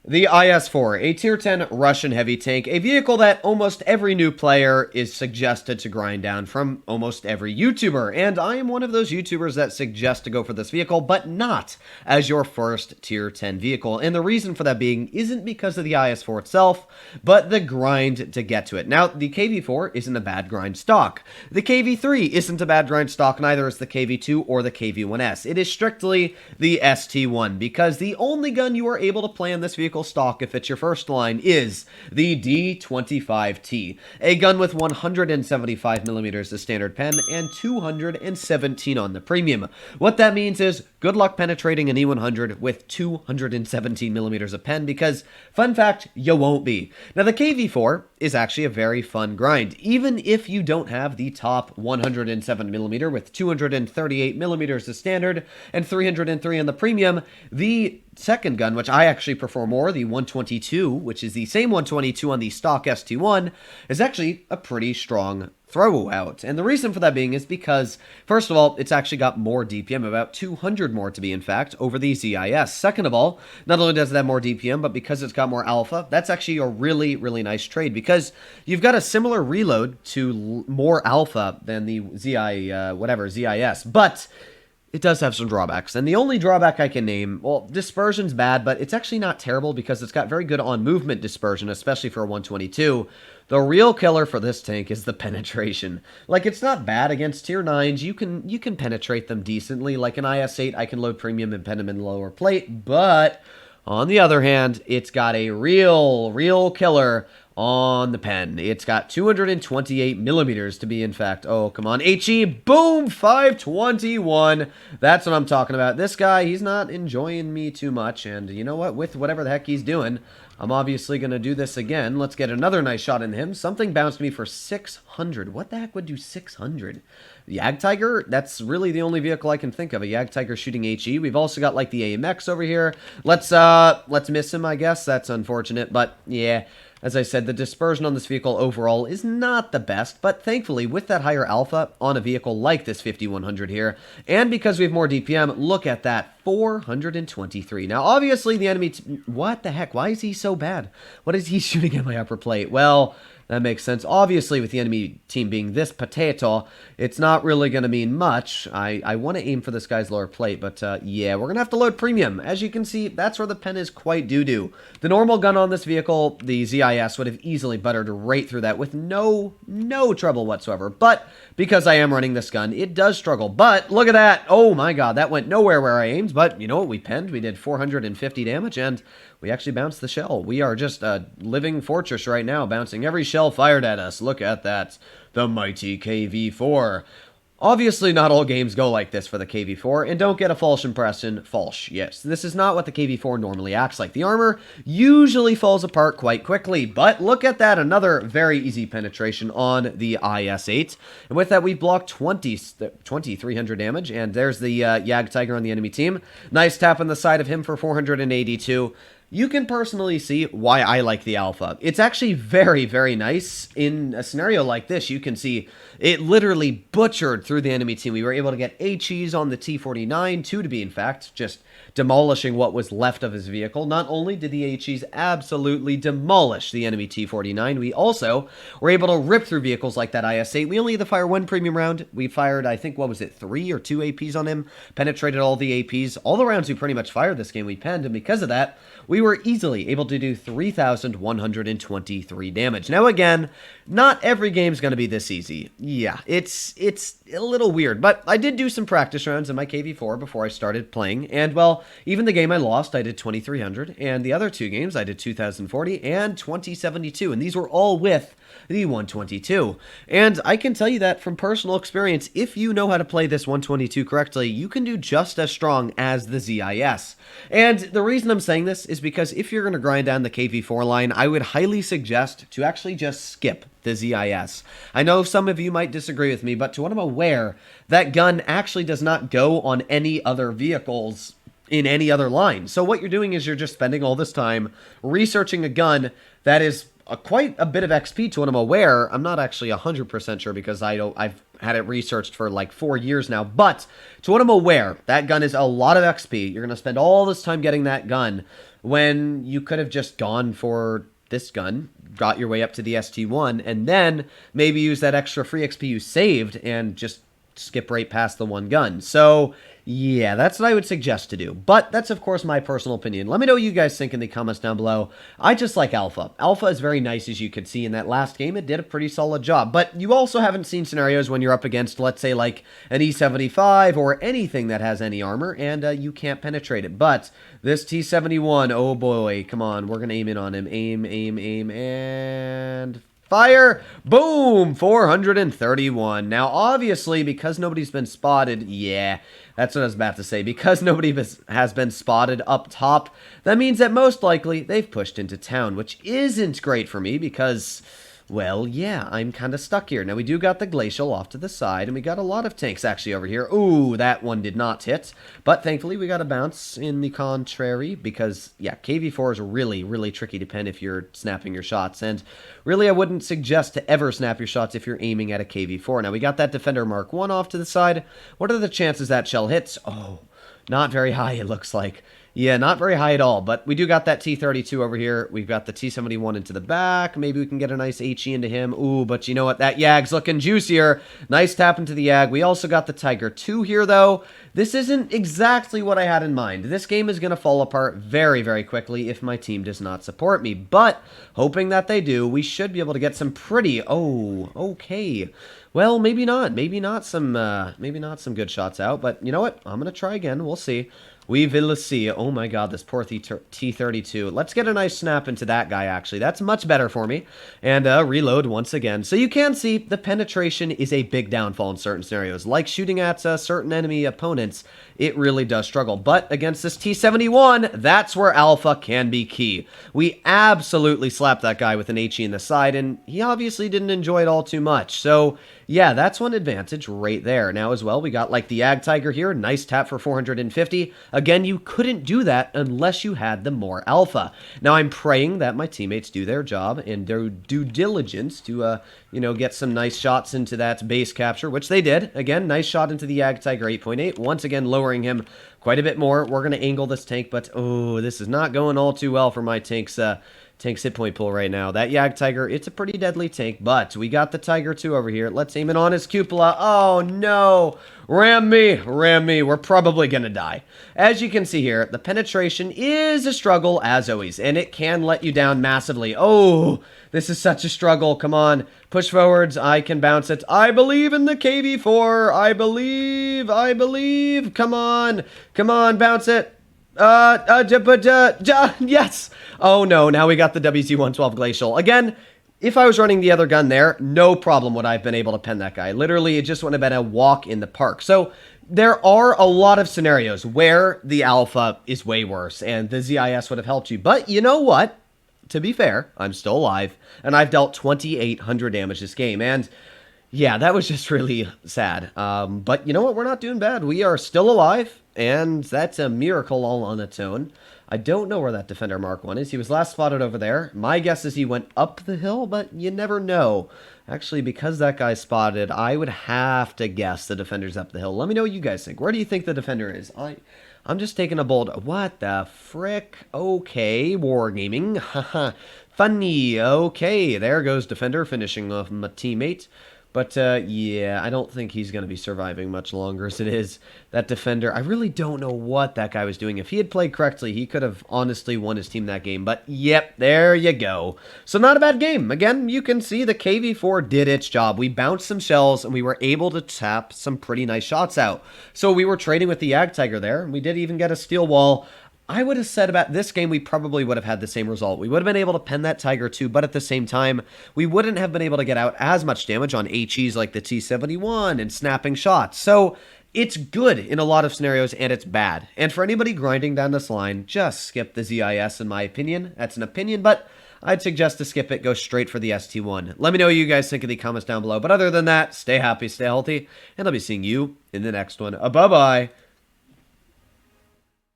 The IS-4, a tier 10 Russian heavy tank, a vehicle that almost every new player is suggested to grind down from almost every YouTuber, and I am one of those YouTubers that suggest to go for this vehicle, but not as your first tier 10 vehicle, and the reason for that being isn't because of the IS-4 itself, but the grind to get to it. Now, the KV-4 isn't a bad grind stock. The KV-3 isn't a bad grind stock, neither is the KV-2 or the KV-1S. It is strictly the ST-1, because the only gun you are able to play in this vehicle stock if it's your first line is the D25T, a gun with 175mm as standard pen and 217 on the premium. What that means is good luck penetrating an E100 with 217mm of pen because, fun fact, you won't be. Now the KV4 is actually a very fun grind, even if you don't have the top 107mm with 238mm as standard and 303 on the premium. The second gun, which I actually prefer more, the 122, which is the same 122 on the stock ST1, is actually a pretty strong throwout. And the reason for that being is because, first of all, it's actually got more DPM, about 200 more to be in fact, over the ZIS. Second of all, not only does it have more DPM, but because it's got more alpha, that's actually a really, really nice trade because you've got a similar reload to more alpha than the ZIS, but it does have some drawbacks, and the only drawback I can name, well, dispersion's bad, but it's actually not terrible because it's got very good on-movement dispersion, especially for a 122. The real killer for this tank is the penetration. Like, it's not bad against tier 9s, you can penetrate them decently, like an IS-8, I can load premium and pen them in lower plate, but on the other hand, it's got a real killer on the pen. It's got 228mm to be in fact. Oh, come on. HE, boom, 521. That's what I'm talking about. This guy, he's not enjoying me too much, and you know what? With whatever the heck he's doing, I'm obviously going to do this again. Let's get another nice shot in him. Something bounced me for 600. What the heck would do 600? The Jagdtiger? That's really the only vehicle I can think of. A Jagdtiger shooting HE. We've also got like the AMX over here. Let's miss him, I guess. That's unfortunate, but yeah. As I said, the dispersion on this vehicle overall is not the best, but thankfully, with that higher alpha on a vehicle like this 5100 here, and because we have more DPM, look at that, 423. Now, obviously, the enemy... What the heck? Why is he so bad? What is he shooting at my upper plate? Well, that makes sense. Obviously, with the enemy team being this potato, it's not really going to mean much. I want to aim for this guy's lower plate, but yeah, we're going to have to load premium. As you can see, that's where the pen is quite doo-doo. The normal gun on this vehicle, the ZIS, would have easily buttered right through that with no trouble whatsoever. But because I am running this gun, it does struggle. But look at that. Oh my god, that went nowhere where I aimed, but you know what? We penned. We did 450 damage, and we actually bounced the shell. We are just a living fortress right now, bouncing every shell fired at us. Look at that. The mighty KV-4. Obviously, not all games go like this for the KV-4, and don't get a false impression. False, yes. This is not what the KV-4 normally acts like. The armor usually falls apart quite quickly, but look at that. Another very easy penetration on the IS-8. And with that, we've blocked 2,300 damage, and there's the Jagdtiger on the enemy team. Nice tap on the side of him for 482. You can personally see why I like the alpha. It's actually very, very nice. In a scenario like this, you can see it literally butchered through the enemy team. We were able to get HEs on the T-49, two to be in fact, just demolishing what was left of his vehicle. Not only did the HEs absolutely demolish the enemy T-49, we also were able to rip through vehicles like that IS-8. We only had to fire one premium round. We fired, I think, what was it, 3 or 2 APs on him, penetrated all the APs. All the rounds we pretty much fired this game, we penned, and because of that, we were easily able to do 3,123 damage. Now again, not every game's going to be this easy. Yeah, it's a little weird, but I did do some practice rounds in my KV-4 before I started playing, and well, even the game I lost, I did 2,300, and the other 2 games, I did 2,040 and 2,072, and these were all with the 122. And I can tell you that from personal experience, if you know how to play this 122 correctly, you can do just as strong as the ZIS. And the reason I'm saying this is because if you're going to grind down the KV-4 line, I would highly suggest to actually just skip the ZIS. I know some of you might disagree with me, but to what I'm aware, that gun actually does not go on any other vehicles in any other line. So what you're doing is you're just spending all this time researching a gun that is quite a bit of XP to what I'm aware. I'm not actually 100% sure because I've had it researched for like 4 years now. But to what I'm aware, that gun is a lot of XP. You're going to spend all this time getting that gun when you could have just gone for this gun, got your way up to the ST1, and then maybe use that extra free XP you saved and just skip right past the one gun. So yeah, that's what I would suggest to do. But that's, of course, my personal opinion. Let me know what you guys think in the comments down below. I just like Alpha. Alpha is very nice, as you could see in that last game. It did a pretty solid job. But you also haven't seen scenarios when you're up against, let's say, like an E75 or anything that has any armor, and you can't penetrate it. But this T71, oh boy, come on. We're going to aim in on him. Aim, aim, aim, and fire! Boom! 431. Now, obviously, because nobody's been spotted, yeah, that's what I was about to say. Because nobody has been spotted up top, that means that most likely they've pushed into town, which isn't great for me because, well, yeah, I'm kind of stuck here. Now, we do got the Glacial off to the side, and we got a lot of tanks actually over here. Ooh, that one did not hit, but thankfully we got a bounce in the contrary because, yeah, KV-4 is really, really tricky to pen if you're snapping your shots, and really I wouldn't suggest to ever snap your shots if you're aiming at a KV-4. Now, we got that Defender Mark 1 off to the side. What are the chances that shell hits? Oh, not very high, it looks like. Yeah, not very high at all, but we do got that T-32 over here. We've got the T-71 into the back. Maybe we can get a nice HE into him. Ooh, but you know what? That Yag's looking juicier. Nice tap into the Yag. We also got the Tiger 2 here, though. This isn't exactly what I had in mind. This game is going to fall apart very, very quickly if my team does not support me, but hoping that they do, we should be able to get some pretty... Oh, okay. Well, maybe not. Maybe not some good shots out, but you know what? I'm going to try again. We'll see. We will see. Oh my god, this poor T-32. Let's get a nice snap into that guy, actually. That's much better for me. And reload once again. So you can see the penetration is a big downfall in certain scenarios. Like shooting at certain enemy opponents, it really does struggle. But against this T-71, that's where Alpha can be key. We absolutely slapped that guy with an HE in the side, and he obviously didn't enjoy it all too much. So yeah, that's one advantage right there. Now as well, we got like the Ag Tiger here. Nice tap for 450. Again, you couldn't do that unless you had the more Alpha. Now I'm praying that my teammates do their job and their due diligence to, you know, get some nice shots into that base capture, which they did. Again, nice shot into the Ag Tiger 8.8. Once again, lowering him quite a bit more. We're going to angle this tank, but oh, this is not going all too well for my tank's hit point pool right now. That Yag Tiger, it's a pretty deadly tank, but we got the Tiger 2 over here. Let's aim it on his cupola. Oh, no. Ram me. Ram me. We're probably going to die. As you can see here, the penetration is a struggle, as always, and it can let you down massively. Oh, this is such a struggle. Come on. Push forwards. I can bounce it. I believe in the KV-4. I believe. Come on. Come on, bounce it. Yes! Oh no, now we got the WZ-112 Glacial. Again, if I was running the other gun there, no problem would I have been able to pen that guy. Literally, it just wouldn't have been a walk in the park. So, there are a lot of scenarios where the Alpha is way worse, and the ZIS would have helped you. But you know what? To be fair, I'm still alive, and I've dealt 2,800 damage this game, and yeah, that was just really sad. But you know what? We're not doing bad. We are still alive, and that's a miracle all on its own. I don't know where that Defender Mark 1 is. He was last spotted over there. My guess is he went up the hill, but you never know. Actually, because that guy's spotted, I would have to guess the Defender's up the hill. Let me know what you guys think. Where do you think the Defender is? I'm just taking a bold... What the frick? Okay, Wargaming. Haha. Funny. Okay, there goes Defender finishing off my teammate. But, yeah, I don't think he's going to be surviving much longer as it is. That Defender, I really don't know what that guy was doing. If he had played correctly, he could have honestly won his team that game. But, yep, there you go. So, not a bad game. Again, you can see the KV-4 did its job. We bounced some shells, and we were able to tap some pretty nice shots out. So, we were trading with the Ag Tiger there, and we did even get a steel wall. I would have said about this game, we probably would have had the same result. We would have been able to pen that Tiger 2, but at the same time, we wouldn't have been able to get out as much damage on HEs like the T-71 and snapping shots. So, it's good in a lot of scenarios, and it's bad. And for anybody grinding down this line, just skip the ZIS in my opinion. That's an opinion, but I'd suggest to skip it, go straight for the ST1. Let me know what you guys think in the comments down below. But other than that, stay happy, stay healthy, and I'll be seeing you in the next one. Bye-bye.